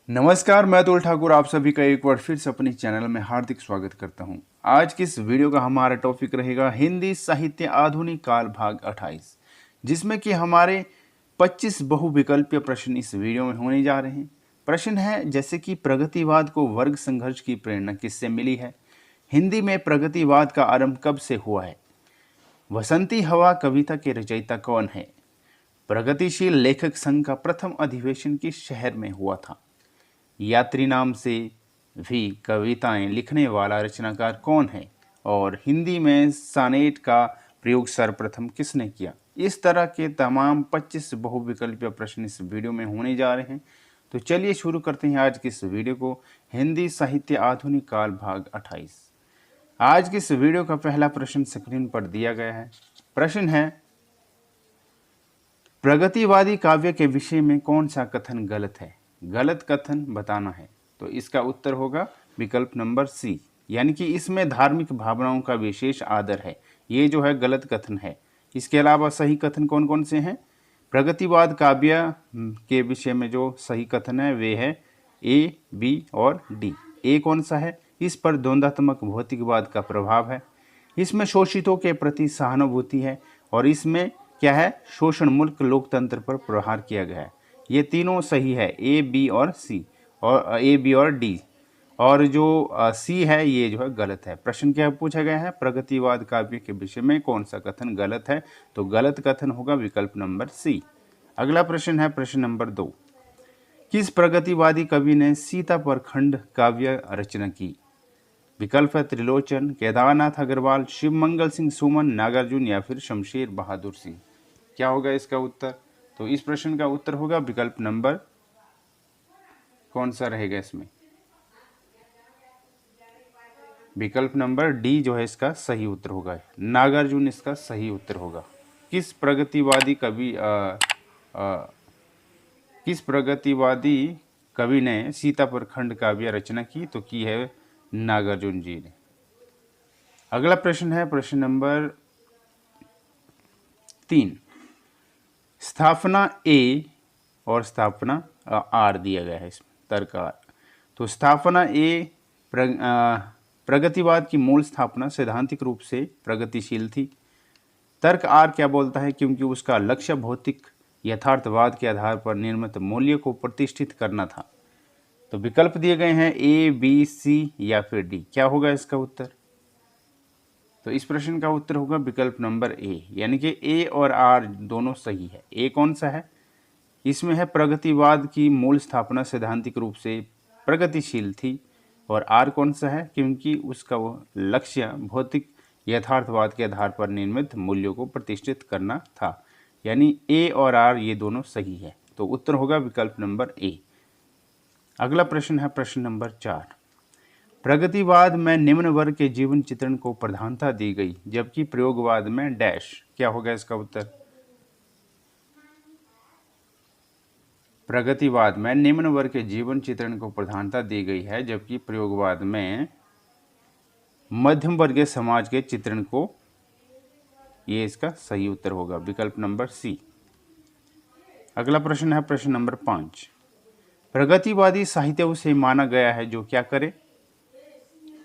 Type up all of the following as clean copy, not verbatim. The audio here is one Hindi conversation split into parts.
नमस्कार, मैं अतुल ठाकुर आप सभी का एक बार फिर से अपने चैनल में हार्दिक स्वागत करता हूं। आज की इस वीडियो का हमारा टॉपिक रहेगा हिंदी साहित्य आधुनिक काल भाग 28, जिसमें कि हमारे 25 बहुविकल्पीय प्रश्न इस वीडियो में होने जा रहे हैं। प्रश्न है जैसे कि प्रगतिवाद को वर्ग संघर्ष की प्रेरणा किससे मिली है? हिंदी में प्रगतिवाद का आरंभ कब से हुआ है? वसंती हवा कविता के रचयिता कौन है? प्रगतिशील लेखक संघ का प्रथम अधिवेशन किस शहर में हुआ था? यात्री नाम से भी कविताएं लिखने वाला रचनाकार कौन है? और हिंदी में सानेट का प्रयोग सर्वप्रथम किसने किया? इस तरह के तमाम 25 बहुविकल्पीय प्रश्न इस वीडियो में होने जा रहे हैं। तो चलिए शुरू करते हैं आज की इस वीडियो को। हिंदी साहित्य आधुनिक काल भाग 28। आज की इस वीडियो का पहला प्रश्न स्क्रीन पर दिया गया है। प्रश्न है, प्रगतिवादी काव्य के विषय में कौन सा कथन गलत है? गलत कथन बताना है। तो इसका उत्तर होगा विकल्प नंबर सी, यानी कि इसमें धार्मिक भावनाओं का विशेष आदर है। ये जो है गलत कथन है। इसके अलावा सही कथन कौन कौन से हैं? प्रगतिवाद काव्य के विषय में जो सही कथन है वे है ए, बी और डी। ए कौन सा है? इस पर द्वंद्वात्मक भौतिकवाद का प्रभाव है, इसमें शोषितों के प्रति सहानुभूति है, और इसमें क्या है? शोषण मुक्त लोकतंत्र पर प्रहार किया गया है। ये तीनों सही है, ए, बी और सी, और ए, बी और डी। और जो सी है ये जो है गलत है। प्रश्न क्या पूछा गया है? प्रगतिवाद काव्य के विषय में कौन सा कथन गलत है? तो गलत कथन होगा विकल्प नंबर सी। अगला प्रश्न है प्रश्न नंबर 2। किस प्रगतिवादी कवि ने सीता पर खंड काव्य रचना की? विकल्प है त्रिलोचन, केदारनाथ अग्रवाल, शिव मंगल सिंह सुमन, नागार्जुन या फिर शमशेर बहादुर सिंह। क्या होगा इसका उत्तर? तो इस प्रश्न का उत्तर होगा विकल्प नंबर, कौन सा रहेगा इसमें? विकल्प नंबर डी जो है इसका सही उत्तर होगा। नागार्जुन इसका सही उत्तर होगा। किस प्रगतिवादी कवि ने सीता पर खंड काव्य रचना की? तो की है नागार्जुन जी ने। अगला प्रश्न है प्रश्न नंबर 3। स्थापना ए और स्थापना आर दिया गया है इसमें, तर्क आर। तो स्थापना ए प्रगतिवाद की मूल स्थापना सैद्धांतिक रूप से प्रगतिशील थी। तर्क आर क्या बोलता है? क्योंकि उसका लक्ष्य भौतिक यथार्थवाद के आधार पर निर्मित मूल्य को प्रतिष्ठित करना था। तो विकल्प दिए गए हैं ए, बी, सी या फिर डी। क्या होगा इसका उत्तर? तो इस प्रश्न का उत्तर होगा विकल्प नंबर ए, यानी कि ए और आर दोनों सही है। ए कौन सा है? इसमें है प्रगतिवाद की मूल स्थापना सैद्धांतिक रूप से प्रगतिशील थी, और आर कौन सा है? क्योंकि उसका वो लक्ष्य भौतिक यथार्थवाद के आधार पर निर्मित मूल्यों को प्रतिष्ठित करना था। यानी ए और आर ये दोनों सही है। तो उत्तर होगा विकल्प नंबर ए। अगला प्रश्न है प्रश्न नंबर 4। प्रगतिवाद में निम्न वर्ग के जीवन चित्रण को प्रधानता दी गई, जबकि प्रयोगवाद में डैश। क्या होगा इसका उत्तर? प्रगतिवाद में निम्न वर्ग के जीवन चित्रण को प्रधानता दी गई है, जबकि प्रयोगवाद में मध्यम वर्गीय समाज के चित्रण को, ये इसका सही उत्तर होगा विकल्प नंबर सी। अगला प्रश्न है प्रश्न नंबर 5। प्रगतिवादी साहित्य उसे माना गया है जो क्या करे?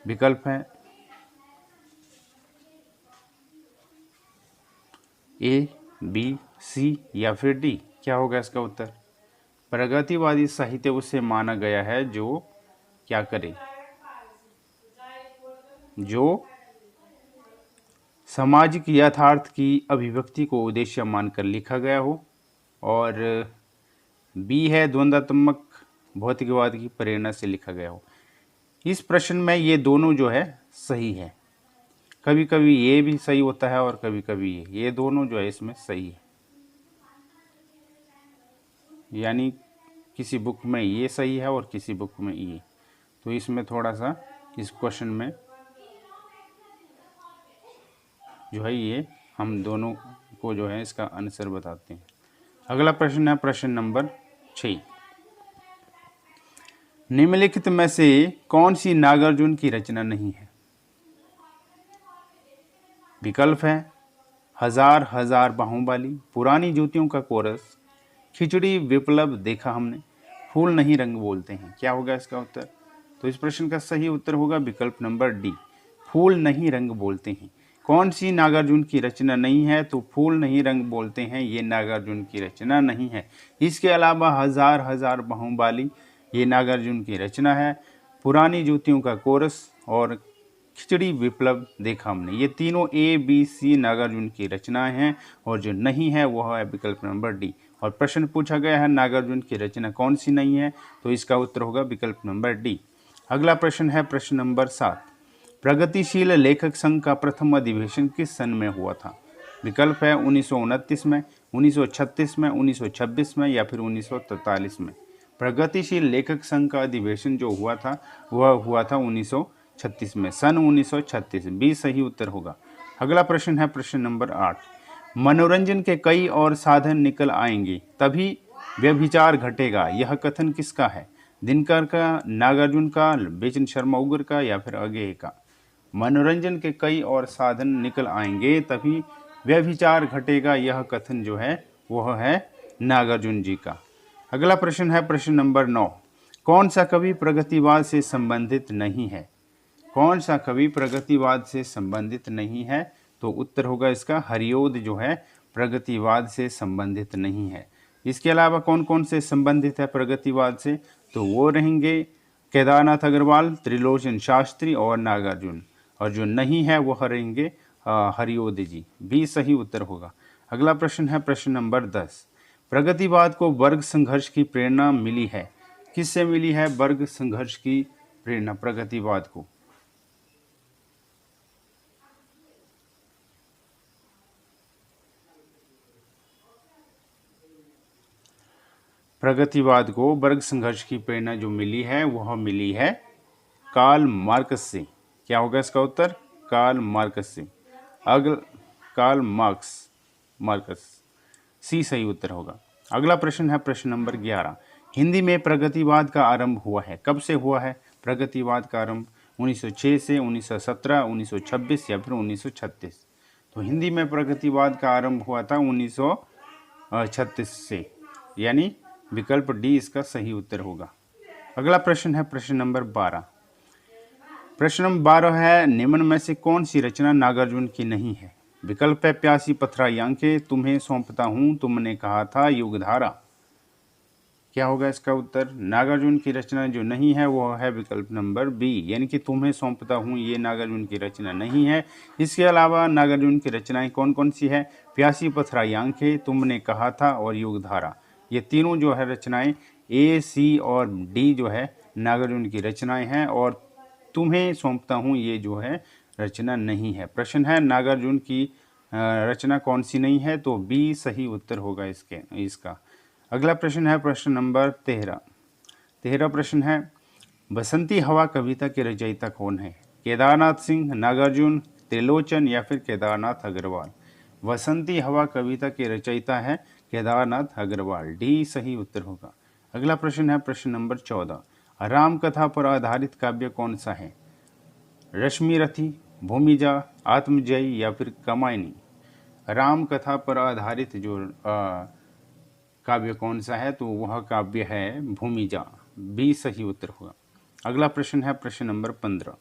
विकल्प है ए, बी, सी या फिर डी। क्या होगा इसका उत्तर? प्रगतिवादी साहित्य उसे माना गया है जो क्या करे? जो सामाजिक यथार्थ की अभिव्यक्ति को उद्देश्य मानकर लिखा गया हो, और बी है द्वंद्वात्मक भौतिकवाद की प्रेरणा से लिखा गया हो। इस प्रश्न में ये दोनों जो है सही है। कभी कभी ये भी सही होता है और कभी कभी ये दोनों जो है इसमें सही है। यानी किसी बुक में ये सही है और किसी बुक में ये। तो इसमें थोड़ा सा इस क्वेश्चन में जो है ये हम दोनों को जो है इसका आंसर बताते हैं। अगला प्रश्न है प्रश्न नंबर 6। निम्नलिखित में से कौन सी नागार्जुन की रचना नहीं है? विकल्प है हजार हजार बाहों वाली, पुरानी जूतियों का कोरस, खिचड़ी विप्लव देखा हमने, फूल नहीं रंग बोलते हैं। क्या होगा इसका उत्तर? तो इस प्रश्न का सही उत्तर होगा विकल्प नंबर डी, फूल नहीं रंग बोलते हैं। कौन सी नागार्जुन की रचना नहीं है? तो फूल नहीं रंग बोलते हैं, ये नागार्जुन की रचना नहीं है। इसके अलावा हजार हजार बाहुबली ये नागार्जुन की रचना है। पुरानी जूतियों का कोरस और खिचड़ी विप्लव देखा हमने, ये तीनों ए बी सी नागार्जुन की रचनाएं हैं, और जो नहीं है वह है विकल्प नंबर डी। और प्रश्न पूछा गया है नागार्जुन की रचना कौन सी नहीं है, तो इसका उत्तर होगा विकल्प नंबर डी। अगला प्रश्न है प्रश्न नंबर 7, प्रगतिशील लेखक संघ का प्रथम अधिवेशन किस सन में हुआ था? विकल्प है 1929 में, 1936 में, 1926 में या फिर 1943 में। प्रगतिशील लेखक संघ का अधिवेशन जो हुआ था वह हुआ था 1936 में, सन 1936, बी सही उत्तर होगा। अगला प्रश्न है प्रश्न नंबर 8, मनोरंजन के कई और साधन निकल आएंगे तभी व्यभिचार घटेगा, यह कथन किसका है? दिनकर का, नागार्जुन का, बेचन शर्मा उग्र का या फिर अगेय का? मनोरंजन के कई और साधन निकल आएंगे तभी व्यभिचार घटेगा, यह कथन जो है वह है नागार्जुन जी का। अगला प्रश्न है प्रश्न नंबर 9, कौन सा कवि प्रगतिवाद से संबंधित नहीं है? कौन सा कवि प्रगतिवाद से संबंधित नहीं है? तो उत्तर होगा इसका हरिओद जो है प्रगतिवाद से संबंधित नहीं है। इसके अलावा कौन कौन से संबंधित है प्रगतिवाद से? तो वो रहेंगे केदारनाथ अग्रवाल, त्रिलोचन शास्त्री और नागार्जुन, और जो नहीं है वह रहेंगे हरिओद जी, भी सही उत्तर होगा। अगला प्रश्न है प्रश्न नंबर 10, प्रगतिवाद को वर्ग संघर्ष की प्रेरणा मिली है, किससे मिली है वर्ग संघर्ष की प्रेरणा प्रगतिवाद को? प्रगतिवाद को वर्ग संघर्ष की प्रेरणा जो मिली है वह मिली है कार्ल मार्क्स से। क्या होगा इसका उत्तर? कार्ल मार्क्स से। कार्ल मार्क्स, सी सही उत्तर होगा। अगला प्रश्न है प्रश्न नंबर 11, हिंदी में प्रगतिवाद का आरंभ हुआ है, कब से हुआ है प्रगतिवाद का आरंभ? 1906 से, 1917, 1926 या फिर 1936? तो हिंदी में प्रगतिवाद का आरंभ हुआ था 1936 से, यानी विकल्प डी इसका सही उत्तर होगा। अगला प्रश्न है प्रश्न नंबर 12, प्रश्न नंबर 12 है, निम्न में से कौन सी रचना नागार्जुन की नहीं है? विकल्प है प्यासी पथराई आंखें, तुम्हें सौंपता हूं, तुमने कहा था, युगधारा। क्या होगा इसका उत्तर? नागार्जुन की रचना जो नहीं है वह है विकल्प नंबर बी, यानी कि तुम्हें सौंपता हूं ये नागार्जुन की रचना नहीं है। इसके अलावा नागार्जुन की रचनाएं कौन कौन सी है? प्यासी पथराई आंखें, तुमने कहा था और युगधारा, ये तीनों जो है रचनाएं ए सी और डी जो है नागार्जुन की रचनाएं हैं, और तुम्हें सौंपता हूँ ये जो है रचना नहीं है। प्रश्न है नागार्जुन की रचना कौन सी नहीं है? तो बी सही उत्तर होगा इसका। अगला प्रश्न है प्रश्न नंबर 13 प्रश्न है, बसंती हवा कविता के रचयिता कौन है? केदारनाथ सिंह, नागार्जुन, त्रिलोचन या फिर केदारनाथ अग्रवाल? बसंती हवा कविता के रचयिता है केदारनाथ अग्रवाल, डी सही उत्तर होगा। अगला प्रश्न है प्रश्न नंबर 14, राम कथा पर आधारित काव्य कौन सा है? रश्मिरथी, भूमिजा, आत्मजयी या फिर कामायनी? राम कथा पर आधारित जो काव्य कौन सा है? तो वह काव्य है भूमिजा, बी सही उत्तर होगा। अगला प्रश्न है प्रश्न नंबर 15,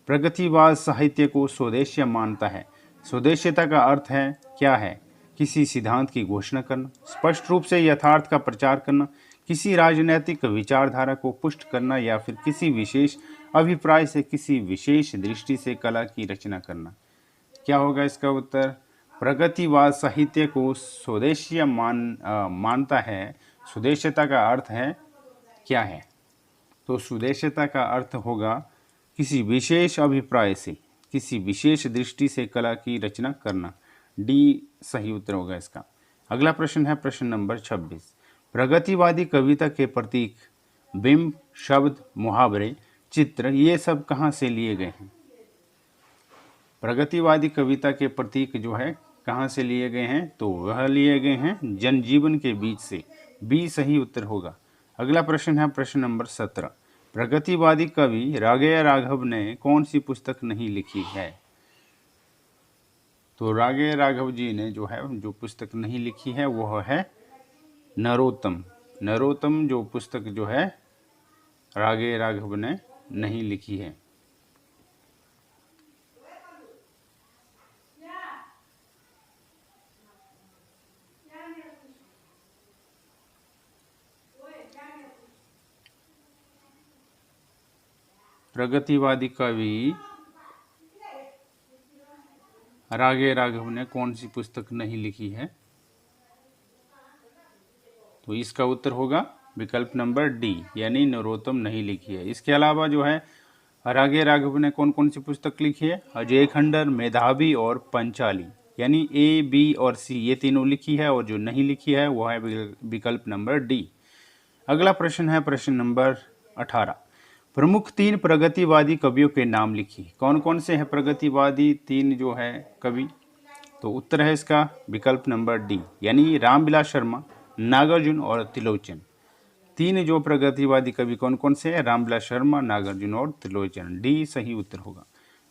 प्रगतिवाद साहित्य को स्वदेश्य मानता है, स्वदेश्यता का अर्थ है क्या है? किसी सिद्धांत की घोषणा करना, स्पष्ट रूप से यथार्थ का प्रचार करना, किसी राजनैतिक विचारधारा को पुष्ट करना या फिर किसी विशेष अभिप्राय से किसी विशेष दृष्टि से कला की रचना करना? क्या होगा इसका उत्तर? प्रगतिवाद साहित्य को स्वदेशीय मानता है, स्वदेश्यता का अर्थ है क्या है? तो स्वदेश्यता का अर्थ होगा किसी विशेष अभिप्राय से, किसी विशेष दृष्टि से कला की रचना करना, डी सही उत्तर होगा इसका। अगला प्रश्न है प्रश्न नंबर 26, प्रगतिवादी कविता के प्रतीक बिंब, शब्द, मुहावरे, चित्र ये सब कहाँ से लिए गए हैं? प्रगतिवादी कविता के प्रतीक जो है कहाँ से लिए गए हैं? तो वह लिए गए हैं जनजीवन के बीच से, बी सही उत्तर होगा। अगला प्रश्न है प्रश्न नंबर 17, प्रगतिवादी कवि रागेय राघव ने कौन सी पुस्तक नहीं लिखी है? तो रागेय राघव जी ने जो पुस्तक नहीं लिखी है वह है नरोत्तम, नरोत्तम जो पुस्तक जो है रागे राघव ने नहीं लिखी है। प्रगतिवादी कवि रागे राघव ने कौन सी पुस्तक नहीं लिखी है? तो इसका उत्तर होगा विकल्प नंबर डी, यानी नरोत्तम नहीं लिखी है। इसके अलावा जो है रागे राघव ने कौन कौन सी पुस्तक लिखी है? अजय खंडर, मेधावी और पंचाली, यानी ए, बी और सी ये तीनों लिखी है, और जो नहीं लिखी है वो है विकल्प नंबर डी। अगला प्रश्न है प्रश्न नंबर 18। प्रमुख 3 प्रगतिवादी कवियों के नाम लिखिए। कौन कौन से हैं प्रगतिवादी 3 जो है कवि? तो उत्तर है इसका विकल्प नंबर डी, यानी रामविलास शर्मा, नागार्जुन और त्रिलोचन। 3 जो प्रगतिवादी कवि कौन कौन से हैं? रामविलास शर्मा, नागार्जुन और त्रिलोचन। डी सही उत्तर होगा।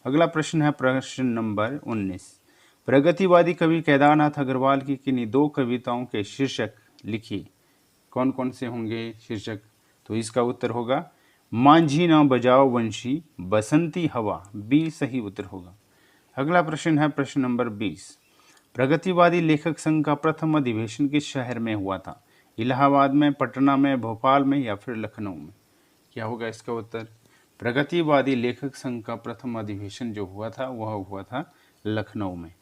अगला प्रश्न है प्रश्न नंबर 19। प्रगतिवादी कवि केदारनाथ अग्रवाल की किन्हीं 2 कविताओं के शीर्षक लिखिए। कौन कौन से होंगे शीर्षक? तो इसका उत्तर होगा मांझी ना बजाओ वंशी, बसंती हवा। बी सही उत्तर होगा। अगला प्रश्न है प्रश्न नंबर 20। प्रगतिवादी लेखक संघ का प्रथम अधिवेशन किस शहर में हुआ था? इलाहाबाद में, पटना में, भोपाल में या फिर लखनऊ में? क्या होगा इसका उत्तर? प्रगतिवादी लेखक संघ का प्रथम अधिवेशन जो हुआ था वह हुआ था लखनऊ में।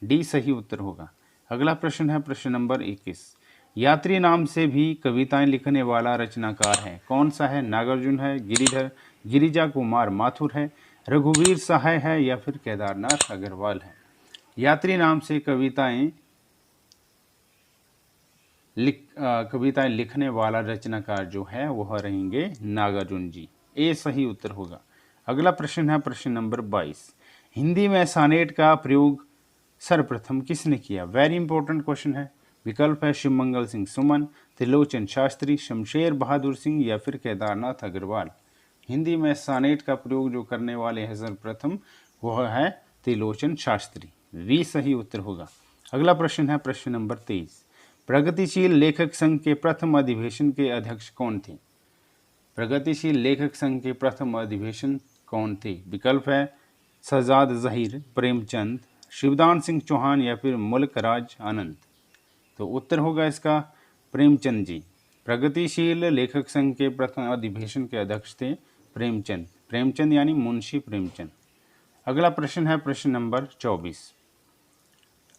डी सही उत्तर होगा। अगला प्रश्न है प्रश्न नंबर 21। यात्री नाम से भी कविताएं लिखने वाला रचनाकार है, कौन सा है? नागार्जुन है, गिरिधर गिरिजा कुमार माथुर है, रघुवीर सहाय है या फिर केदारनाथ अग्रवाल है? यात्री नाम से कविताएं लिखने वाला रचनाकार जो है वह रहेंगे नागार्जुन जी। ए सही उत्तर होगा। अगला प्रश्न है प्रश्न नंबर 22। हिंदी में सानेट का प्रयोग सर्वप्रथम किसने किया? वेरी इंपॉर्टेंट क्वेश्चन है। विकल्प है शिवमंगल सिंह सुमन, त्रिलोचन शास्त्री, शमशेर बहादुर सिंह या फिर केदारनाथ अग्रवाल। हिंदी में सानेट का प्रयोग जो करने वाले हैं सर्वप्रथम वह है त्रिलोचन शास्त्री। वी सही उत्तर होगा। अगला प्रश्न है प्रश्न नंबर 23। प्रगतिशील लेखक संघ के प्रथम अधिवेशन के अध्यक्ष कौन थे? प्रगतिशील लेखक संघ के प्रथम अधिवेशन कौन थे? विकल्प है शहजाद जहीर, प्रेमचंद, शिवदान सिंह चौहान या फिर मुल्क राज आनंद। तो उत्तर होगा इसका प्रेमचंद जी। प्रगतिशील लेखक संघ के प्रथम अधिवेशन के अध्यक्ष थे प्रेमचंद। प्रेमचंद यानी मुंशी प्रेमचंद। अगला प्रश्न है प्रश्न नंबर 24।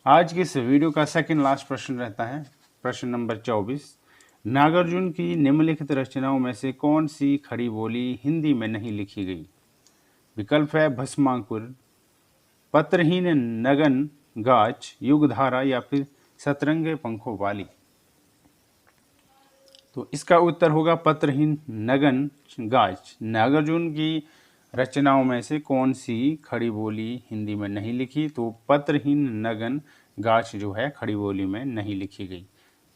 आज के इस वीडियो का सेकंड लास्ट प्रश्न रहता है प्रश्न नंबर 24। नागार्जुन की निम्नलिखित रचनाओं में से कौन सी खड़ी बोली हिंदी में नहीं लिखी गई? विकल्प है भस्माकुर, पत्रहीन नगन गाछ, युगधारा या फिर सतरंगे पंखों वाली। तो इसका उत्तर होगा पत्रहीन नगन गाछ। नागार्जुन की रचनाओं में से कौन सी खड़ी बोली हिंदी में नहीं लिखी? तो पत्रहीन नगन गाछ जो है खड़ी बोली में नहीं लिखी गई।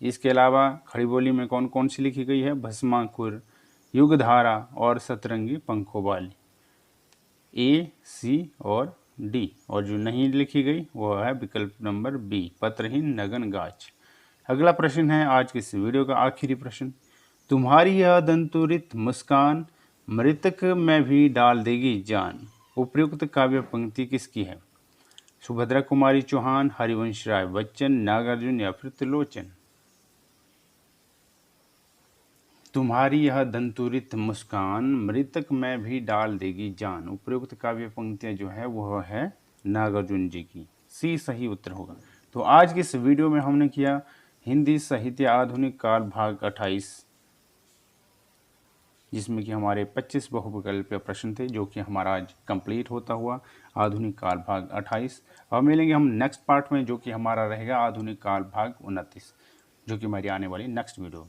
इसके अलावा खड़ी बोली में कौन कौन सी लिखी गई है? भस्माकुर, युगधारा और सतरंगी पंखों वाली। ए, सी और डी। और जो नहीं लिखी गई वह है विकल्प नंबर बी, पत्रहीन नगन गाछ। अगला प्रश्न है आज की इस वीडियो का आखिरी प्रश्न। तुम्हारी यह दंतुरित मुस्कान मृतक में भी डाल देगी जान। उपयुक्त काव्य पंक्ति किसकी है? सुभद्रा कुमारी चौहान, हरिवंश राय बच्चन, नागार्जुन या फिर त्रिलोचन। तुम्हारी यह दंतुरित मुस्कान मृतक में भी डाल देगी जान। उपयुक्त काव्य पंक्तियां जो है वह है नागार्जुन जी की। सी सही उत्तर होगा। तो आज की इस वीडियो में हमने किया हिंदी साहित्य आधुनिक काल भाग 28, जिसमें कि हमारे 25 बहुविकल्पीय प्रश्न थे, जो कि हमारा आज कंप्लीट होता हुआ आधुनिक काल भाग 28। अब मिलेंगे हम नेक्स्ट पार्ट में, जो कि हमारा रहेगा आधुनिक काल भाग 29, जो कि हमारी आने वाली नेक्स्ट वीडियो।